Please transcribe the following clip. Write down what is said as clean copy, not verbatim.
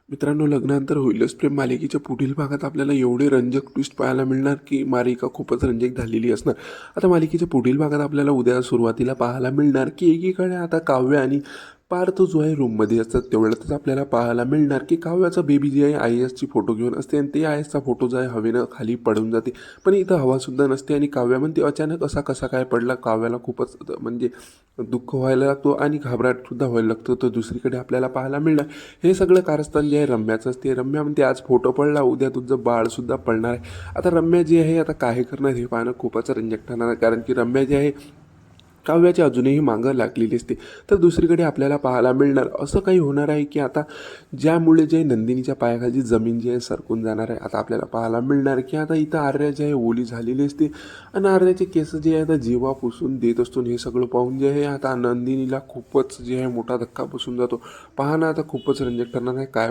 मित्रांनो, लग्नानंतर होईलच प्रेम मालिकेच्या पुढील भागात आपल्याला एवढे रंजक ट्विस्ट पाहायला मिळणार की मालिका खूपच रंजक झालेली असणार. आता मालिकेच्या पुढील भागात आपल्याला उद्या सुरुवातीला पाहायला मिळणार की एकीकडे आता काव्य आणि पार्थ जो आहे रूममध्ये असतात, तेवढ्यातच आपल्याला पाहायला मिळणार की काव्याचा बेबी जे आहे IASची फोटो घेऊन असते आणि ते IASचा फोटो जो आहे हवेनं खाली पडून जाते. पण इथं हवासुद्धा नसते आणि काव्या म्हणते अचानक असा कसा काय पडला. काव्याला खूपच म्हणजे दुःख व्हायला लागतो आणि घाबराटसुद्धा व्हायला लागतो. तर दुसरीकडे आपल्याला पाहायला मिळणार हे सगळं कारस्थान जे आहे रम्याचं असते. रम्या म्हणते आज फोटो पडला, उद्या तुझं बाळसुद्धा पडणार आहे. आता रम्या जे आहे आता काय करणार हे पाहणं खूपच रंजक ठरणार आहे, कारण की रम्या जे आहे काव्याची अजूनही मागं लागलेली असते. तर दुसरीकडे आपल्याला पाहायला मिळणार असं काही होणार आहे की आता ज्यामुळे जे नंदिनीच्या पायाखालची जमीन जी आहे सरकून जाणार आहे. आता आपल्याला पाहायला मिळणार की आता इथं आर्या जे आहे ओली झालेली असते आणि आर्याचे केस जे आहे आता जीवा पुसून देत असतो. हे सगळं पाहून जे आहे आता नंदिनीला खूपच जे आहे मोठा धक्का बसून जातो. पाहणं आता खूपच रंजक ठरणार आहे. काय